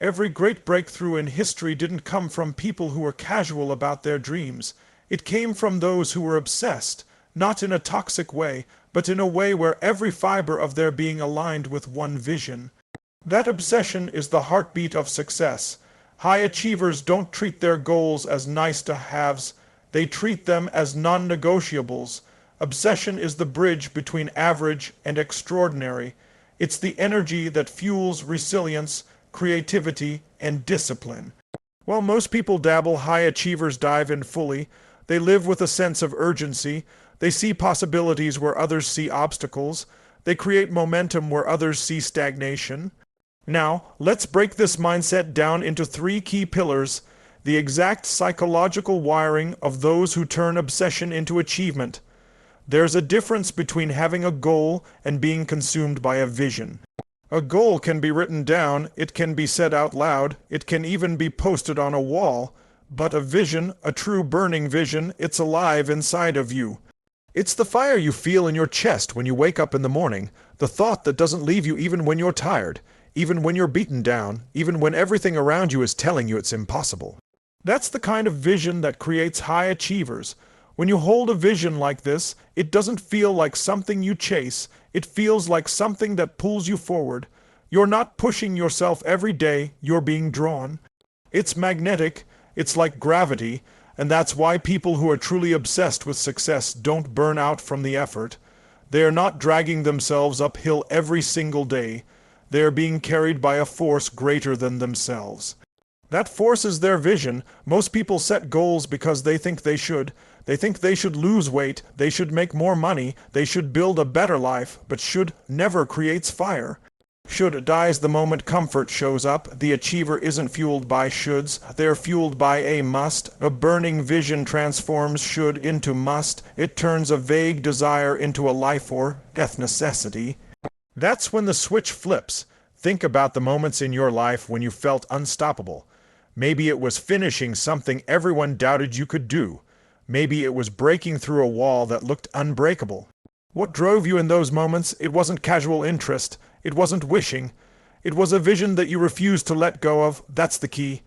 Every great breakthrough in history didn't come from people who were casual about their dreams. It came from those who were obsessed, not in a toxic way, but in a way where every fiber of their being aligned with one vision. That obsession is the heartbeat of success. High achievers don't treat their goals as nice-to-haves, they treat them as non-negotiables. Obsession is the bridge between average and extraordinary. It's the energy that fuels resilience, creativity, and discipline. While most people dabble, high achievers dive in fully. They live with a sense of urgency. They see possibilities where others see obstacles. They create momentum where others see stagnation. Now, let's break this mindset down into three key pillars: the exact psychological wiring of those who turn obsession into achievement. There's a difference between having a goal and being consumed by a vision. A goal can be written down, it can be said out loud, it can even be posted on a wall, but a vision, a true burning vision, it's alive inside of you. It's the fire you feel in your chest when you wake up in the morning, the thought that doesn't leave you even when you're tired, even when you're beaten down, even when everything around you is telling you it's impossible. That's the kind of vision that creates high achievers. When you hold a vision like this, it doesn't feel like something you chase, it feels like something that pulls you forward. You're not pushing yourself every day, you're being drawn. It's magnetic, it's like gravity, and that's why people who are truly obsessed with success don't burn out from the effort. They are not dragging themselves uphill every single day. They are being carried by a force greater than themselves. That force is their vision. Most people set goals because they think they should. They think they should lose weight, they should make more money, they should build a better life, but should never creates fire. Should dies the moment comfort shows up. The achiever isn't fueled by shoulds, they're fueled by a must. A burning vision transforms should into must. It turns a vague desire into a life or death necessity. That's when the switch flips. Think about the moments in your life when you felt unstoppable. Maybe it was finishing something everyone doubted you could do. Maybe it was breaking through a wall that looked unbreakable. What drove you in those moments? It wasn't casual interest. It wasn't wishing. It was a vision that you refused to let go of. That's the key.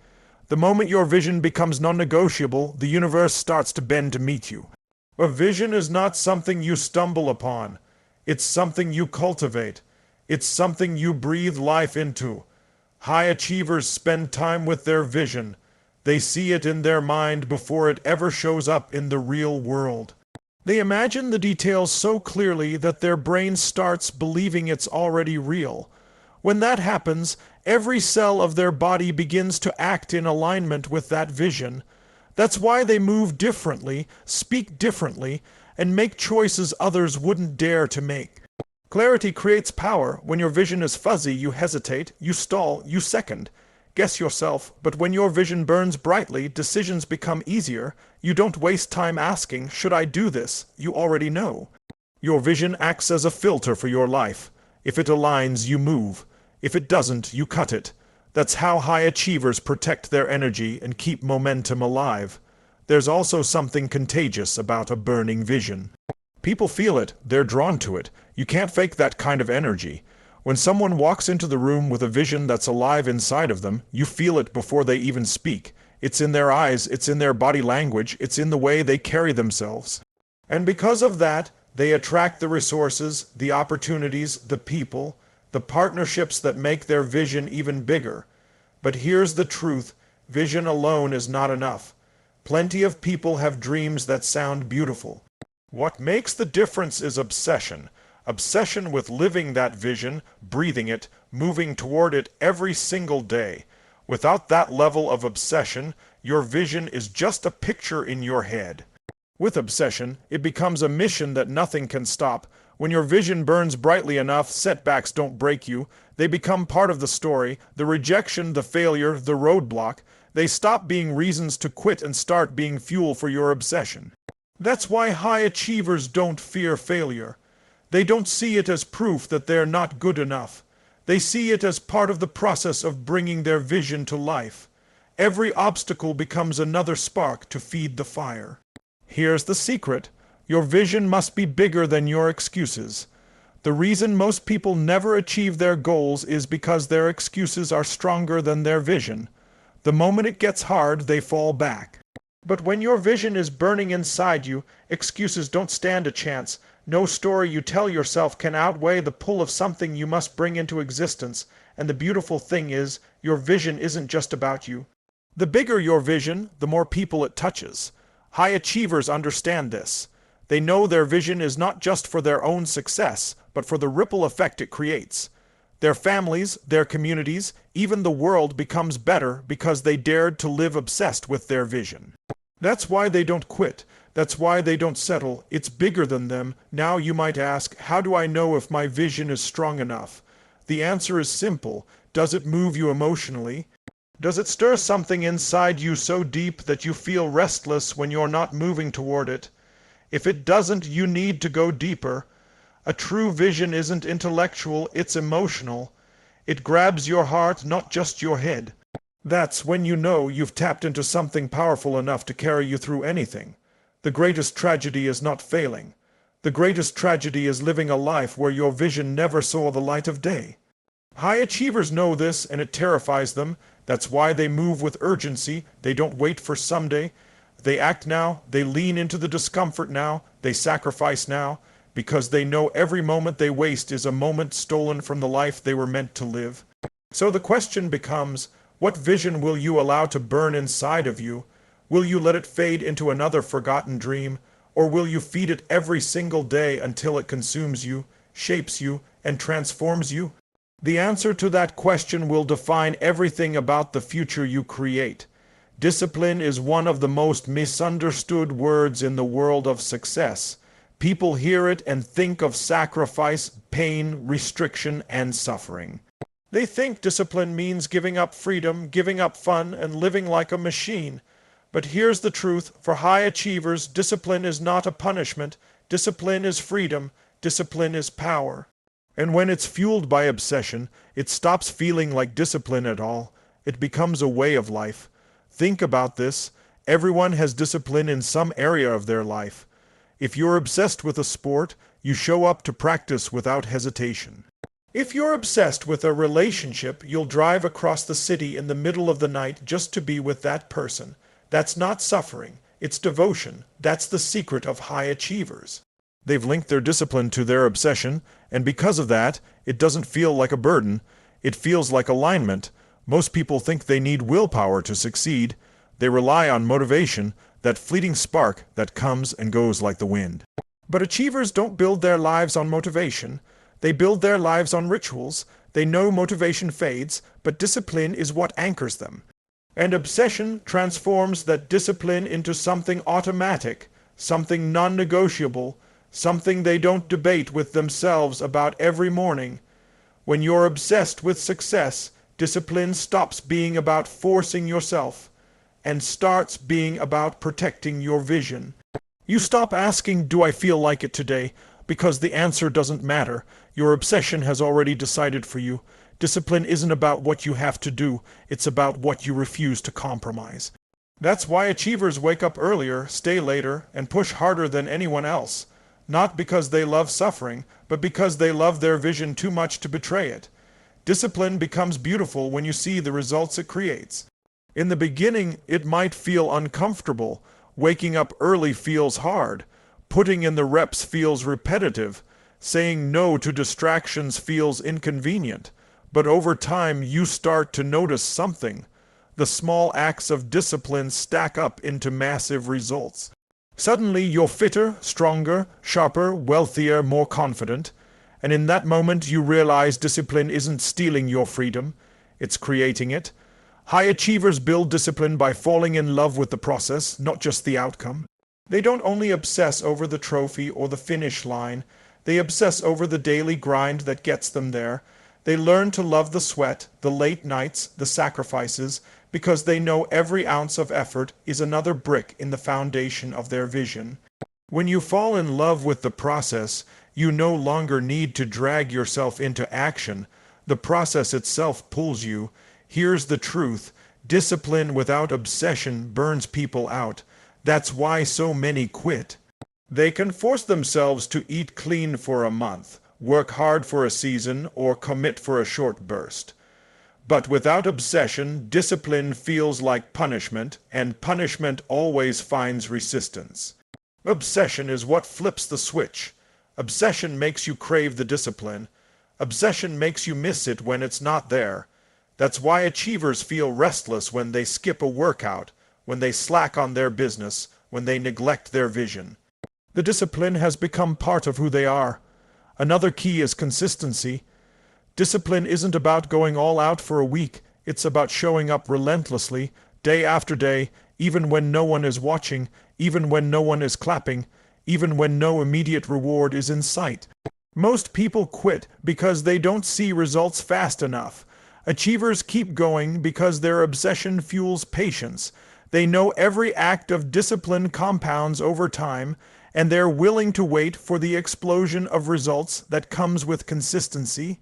The moment your vision becomes non-negotiable, the universe starts to bend to meet you. A vision is not something you stumble upon. It's something you cultivate. It's something you breathe life into. High achievers spend time with their vision. They see it in their mind before it ever shows up in the real world. They imagine the details so clearly that their brain starts believing it's already real. When that happens, every cell of their body begins to act in alignment with that vision. That's why they move differently, speak differently, and make choices others wouldn't dare to make. Clarity creates power. When your vision is fuzzy, you hesitate, you stall, you second. Guess yourself, but when your vision burns brightly, decisions become easier. You don't waste time asking, should I do this? You already know. Your vision acts as a filter for your life. If it aligns, you move. If it doesn't, you cut it. That's how high achievers protect their energy and keep momentum alive. There's also something contagious about a burning vision. People feel it, they're drawn to it. You can't fake that kind of energy. When someone walks into the room with a vision that's alive inside of them, you feel it before they even speak. It's in their eyes, it's in their body language, it's in the way they carry themselves. And because of that, they attract the resources, the opportunities, the people, the partnerships that make their vision even bigger. But here's the truth, vision alone is not enough. Plenty of people have dreams that sound beautiful. What makes the difference is obsession. Obsession with living that vision, breathing it, moving toward it every single day. Without that level of obsession, your vision is just a picture in your head. With obsession, it becomes a mission that nothing can stop. When your vision burns brightly enough, setbacks don't break you. They become part of the story, the rejection, the failure, the roadblock. They stop being reasons to quit and start being fuel for your obsession. That's why high achievers don't fear failure. They don't see it as proof that they're not good enough. They see it as part of the process of bringing their vision to life. Every obstacle becomes another spark to feed the fire. Here's the secret. Your vision must be bigger than your excuses. The reason most people never achieve their goals is because their excuses are stronger than their vision. The moment it gets hard, they fall back. But when your vision is burning inside you, excuses don't stand a chance. No story you tell yourself can outweigh the pull of something you must bring into existence. And the beautiful thing is, your vision isn't just about you. The bigger your vision, the more people it touches. High achievers understand this. They know their vision is not just for their own success, but for the ripple effect it creates. Their families, their communities, even the world becomes better because they dared to live obsessed with their vision. That's why they don't quit. That's why they don't settle. It's bigger than them. Now you might ask, how do I know if my vision is strong enough? The answer is simple. Does it move you emotionally? Does it stir something inside you so deep that you feel restless when you're not moving toward it? If it doesn't, you need to go deeper. A true vision isn't intellectual, it's emotional. It grabs your heart, not just your head. That's when you know you've tapped into something powerful enough to carry you through anything. The greatest tragedy is not failing. The greatest tragedy is living a life where your vision never saw the light of day. High achievers know this, and it terrifies them. That's why they move with urgency. They don't wait for someday. They act now. They lean into the discomfort now. They sacrifice now, because they know every moment they waste is a moment stolen from the life they were meant to live. So the question becomes, what vision will you allow to burn inside of you? Will you let it fade into another forgotten dream? Or will you feed it every single day until it consumes you, shapes you, and transforms you? The answer to that question will define everything about the future you create. Discipline is one of the most misunderstood words in the world of success. People hear it and think of sacrifice, pain, restriction, and suffering. They think discipline means giving up freedom, giving up fun, and living like a machine. But here's the truth. For high achievers, discipline is not a punishment. Discipline is freedom. Discipline is power. And when it's fueled by obsession, it stops feeling like discipline at all. It becomes a way of life. Think about this. Everyone has discipline in some area of their life. If you're obsessed with a sport, you show up to practice without hesitation. If you're obsessed with a relationship, you'll drive across the city in the middle of the night just to be with that person. That's not suffering. It's devotion. That's the secret of high achievers. They've linked their discipline to their obsession, and because of that, it doesn't feel like a burden. It feels like alignment. Most people think they need willpower to succeed. They rely on motivation, that fleeting spark that comes and goes like the wind. But achievers don't build their lives on motivation. They build their lives on rituals. They know motivation fades, but discipline is what anchors them. And obsession transforms that discipline into something automatic, something non-negotiable, something they don't debate with themselves about every morning. When you're obsessed with success, discipline stops being about forcing yourself and starts being about protecting your vision. You stop asking, "Do I feel like it today?" because the answer doesn't matter. Your obsession has already decided for you. Discipline isn't about what you have to do, it's about what you refuse to compromise. That's why achievers wake up earlier, stay later, and push harder than anyone else. Not because they love suffering, but because they love their vision too much to betray it. Discipline becomes beautiful when you see the results it creates. In the beginning, it might feel uncomfortable. Waking up early feels hard. Putting in the reps feels repetitive. Saying no to distractions feels inconvenient. But over time, you start to notice something. The small acts of discipline stack up into massive results. Suddenly, you're fitter, stronger, sharper, wealthier, more confident. And in that moment, you realize discipline isn't stealing your freedom. It's creating it. High achievers build discipline by falling in love with the process, not just the outcome. They don't only obsess over the trophy or the finish line. They obsess over the daily grind that gets them there. They learn to love the sweat, the late nights, the sacrifices, because they know every ounce of effort is another brick in the foundation of their vision. When you fall in love with the process, you no longer need to drag yourself into action. The process itself pulls you. Here's the truth. Discipline without obsession burns people out. That's why so many quit. They can force themselves to eat clean for a month, work hard for a season, or commit for a short burst. But without obsession, discipline feels like punishment, and punishment always finds resistance. Obsession is what flips the switch. Obsession makes you crave the discipline. Obsession makes you miss it when it's not there. That's why achievers feel restless when they skip a workout, when they slack on their business, when they neglect their vision. The discipline has become part of who they are. Another key is consistency. Discipline isn't about going all out for a week. It's about showing up relentlessly, day after day, even when no one is watching, even when no one is clapping, even when no immediate reward is in sight. Most people quit because they don't see results fast enough. Achievers keep going because their obsession fuels patience. They know every act of discipline compounds over time, and they're willing to wait for the explosion of results that comes with consistency.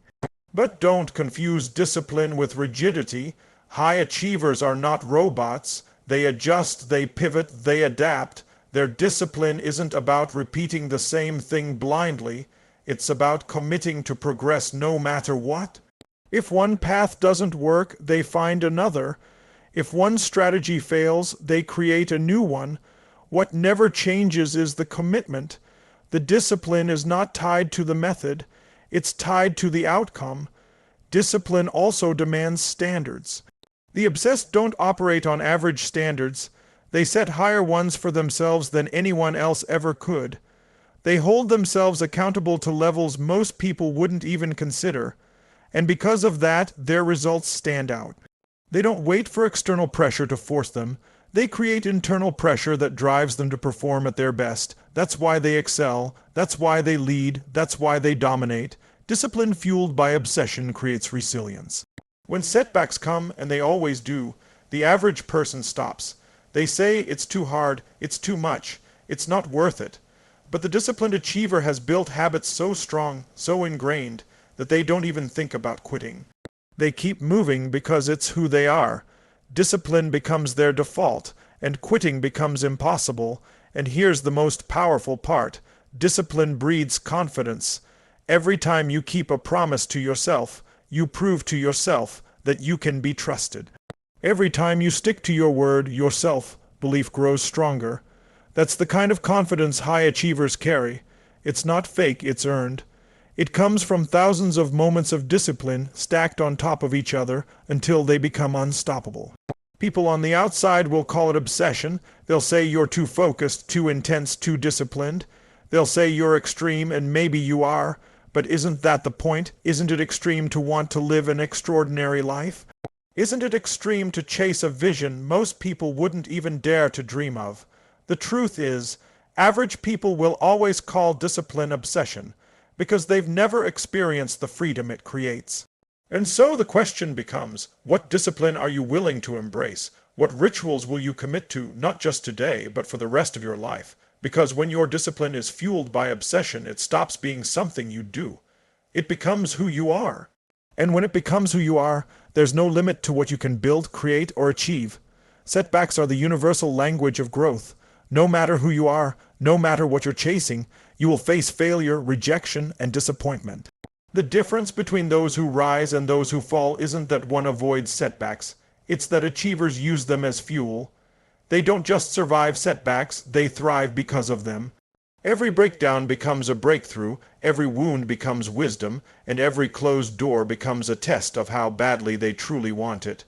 But don't confuse discipline with rigidity. High achievers are not robots. They adjust, they pivot, they adapt. Their discipline isn't about repeating the same thing blindly. It's about committing to progress no matter what. If one path doesn't work, they find another. If one strategy fails, they create a new one. What never changes is the commitment. The discipline is not tied to the method. It's tied to the outcome. Discipline also demands standards. The obsessed don't operate on average standards. They set higher ones for themselves than anyone else ever could. They hold themselves accountable to levels most people wouldn't even consider. And because of that, their results stand out. They don't wait for external pressure to force them. They create internal pressure that drives them to perform at their best. That's why they excel. That's why they lead. That's why they dominate. Discipline fueled by obsession creates resilience. When setbacks come, and they always do, the average person stops. They say it's too hard, it's too much, it's not worth it. But the disciplined achiever has built habits so strong, so ingrained, that they don't even think about quitting. They keep moving because it's who they are. Discipline becomes their default, and quitting becomes impossible. And here's the most powerful part. Discipline breeds confidence. Every time you keep a promise to yourself, you prove to yourself that you can be trusted. Every time you stick to your word, your self-belief grows stronger. That's the kind of confidence high achievers carry. It's not fake, it's earned. It comes from thousands of moments of discipline stacked on top of each other until they become unstoppable. People on the outside will call it obsession. They'll say you're too focused, too intense, too disciplined. They'll say you're extreme, and maybe you are. But isn't that the point? Isn't it extreme to want to live an extraordinary life? Isn't it extreme to chase a vision most people wouldn't even dare to dream of? The truth is, average people will always call discipline obsession, because they've never experienced the freedom it creates. And so the question becomes, what discipline are you willing to embrace? What rituals will you commit to, not just today, but for the rest of your life? Because when your discipline is fueled by obsession, it stops being something you do. It becomes who you are. And when it becomes who you are, there's no limit to what you can build, create, or achieve. Setbacks are the universal language of growth. No matter who you are, no matter what you're chasing, you will face failure, rejection, and disappointment. The difference between those who rise and those who fall isn't that one avoids setbacks. It's that achievers use them as fuel. They don't just survive setbacks, they thrive because of them. Every breakdown becomes a breakthrough, every wound becomes wisdom, and every closed door becomes a test of how badly they truly want it.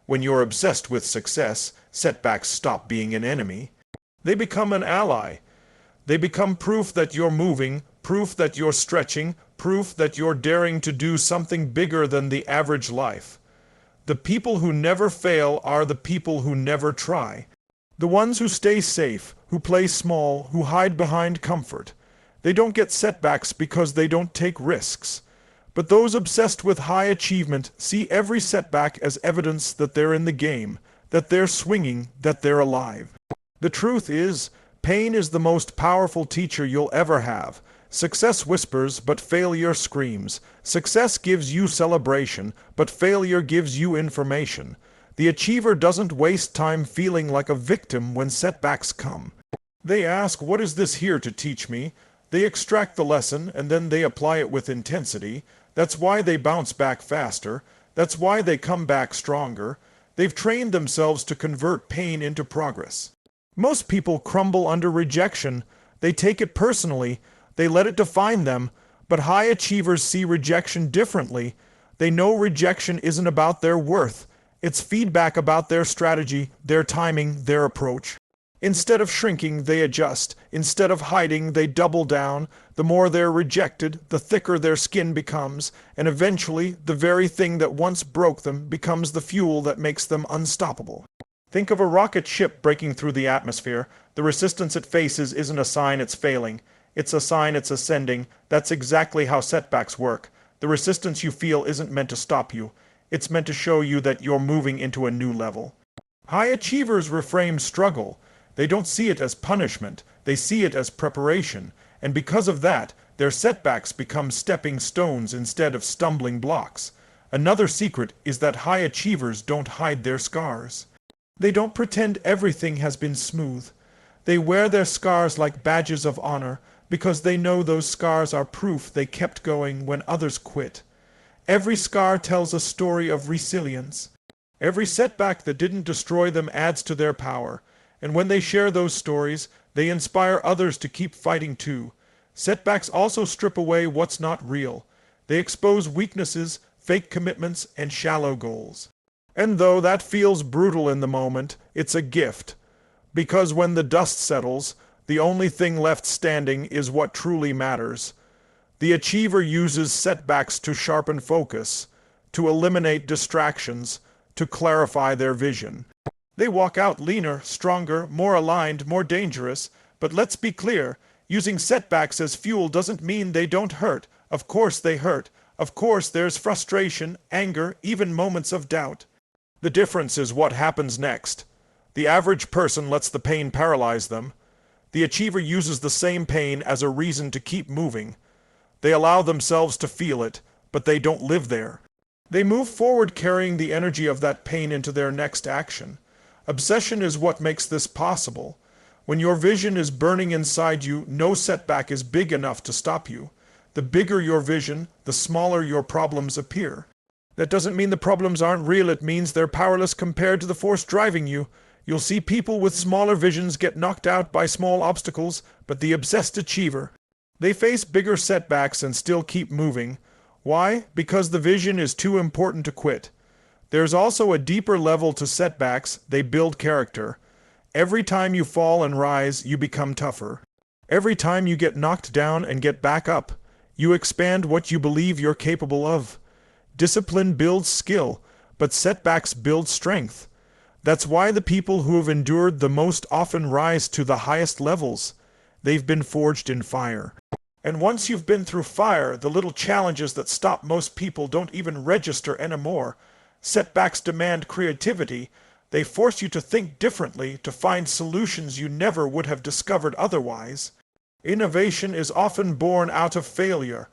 When you're obsessed with success, setbacks stop being an enemy. They become an ally. They become proof that you're moving, proof that you're stretching, proof that you're daring to do something bigger than the average life. The people who never fail are the people who never try. The ones who stay safe, who play small, who hide behind comfort. They don't get setbacks because they don't take risks. But those obsessed with high achievement see every setback as evidence that they're in the game, that they're swinging, that they're alive. The truth is, pain is the most powerful teacher you'll ever have. Success whispers, but failure screams. Success gives you celebration, but failure gives you information. The achiever doesn't waste time feeling like a victim when setbacks come. They ask, what is this here to teach me? They extract the lesson and then they apply it with intensity. That's why they bounce back faster. That's why they come back stronger. They've trained themselves to convert pain into progress. Most people crumble under rejection. They take it personally. They let it define them. But high achievers see rejection differently. They know rejection isn't about their worth. It's feedback about their strategy, their timing, their approach. Instead of shrinking, they adjust. Instead of hiding, they double down. The more they're rejected, the thicker their skin becomes, and eventually, the very thing that once broke them becomes the fuel that makes them unstoppable. Think of a rocket ship breaking through the atmosphere. The resistance it faces isn't a sign it's failing. It's a sign it's ascending. That's exactly how setbacks work. The resistance you feel isn't meant to stop you. It's meant to show you that you're moving into a new level. High achievers reframe struggle. They don't see it as punishment. They see it as preparation. And because of that, their setbacks become stepping stones instead of stumbling blocks. Another secret is that high achievers don't hide their scars. They don't pretend everything has been smooth. They wear their scars like badges of honor because they know those scars are proof they kept going when others quit. Every scar tells a story of resilience. Every setback that didn't destroy them adds to their power. And when they share those stories, they inspire others to keep fighting too. Setbacks also strip away what's not real. They expose weaknesses, fake commitments, and shallow goals. And though that feels brutal in the moment, it's a gift. Because when the dust settles, the only thing left standing is what truly matters. The achiever uses setbacks to sharpen focus, to eliminate distractions, to clarify their vision. They walk out leaner, stronger, more aligned, more dangerous. But let's be clear, using setbacks as fuel doesn't mean they don't hurt. Of course they hurt. Of course there's frustration, anger, even moments of doubt. The difference is what happens next. The average person lets the pain paralyze them. The achiever uses the same pain as a reason to keep moving. They allow themselves to feel it, but they don't live there. They move forward carrying the energy of that pain into their next action. Obsession is what makes this possible. When your vision is burning inside you, no setback is big enough to stop you. The bigger your vision, the smaller your problems appear. That doesn't mean the problems aren't real. It means they're powerless compared to the force driving you. You'll see people with smaller visions get knocked out by small obstacles, but the obsessed achiever, they face bigger setbacks and still keep moving. Why? Because the vision is too important to quit. There's also a deeper level to setbacks. They build character. Every time you fall and rise, you become tougher. Every time you get knocked down and get back up, you expand what you believe you're capable of. Discipline builds skill, but setbacks build strength. That's why the people who have endured the most often rise to the highest levels. They've been forged in fire. And once you've been through fire, the little challenges that stop most people don't even register anymore. Setbacks demand creativity. They force you to think differently, to find solutions you never would have discovered otherwise. Innovation is often born out of failure.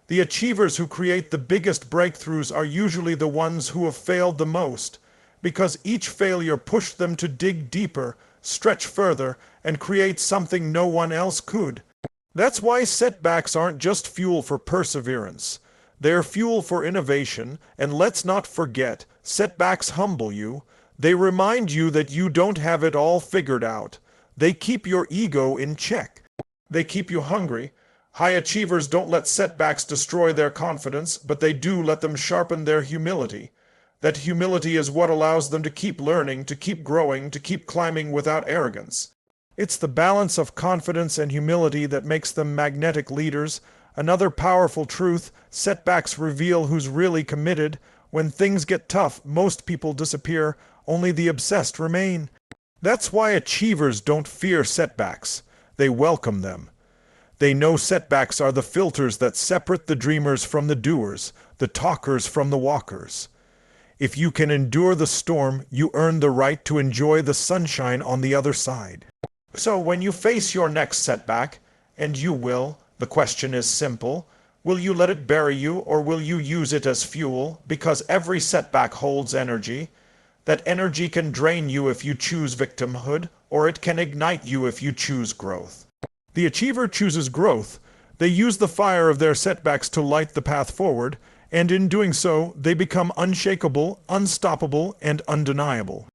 The achievers who create the biggest breakthroughs are usually the ones who have failed the most, because each failure pushed them to dig deeper, stretch further, and create something no one else could. That's why setbacks aren't just fuel for perseverance. They're fuel for innovation, and let's not forget, setbacks humble you. They remind you that you don't have it all figured out. They keep your ego in check. They keep you hungry. High achievers don't let setbacks destroy their confidence, but they do let them sharpen their humility. That humility is what allows them to keep learning, to keep growing, to keep climbing without arrogance. It's the balance of confidence and humility that makes them magnetic leaders. Another powerful truth, setbacks reveal who's really committed. When things get tough, most people disappear. Only the obsessed remain. That's why achievers don't fear setbacks. They welcome them. They know setbacks are the filters that separate the dreamers from the doers, the talkers from the walkers. If you can endure the storm, you earn the right to enjoy the sunshine on the other side. So when you face your next setback, and you will, the question is simple, will you let it bury you or will you use it as fuel? Because every setback holds energy. That energy can drain you if you choose victimhood, or it can ignite you if you choose growth. The achiever chooses growth. They use the fire of their setbacks to light the path forward, and in doing so, they become unshakable, unstoppable, and undeniable.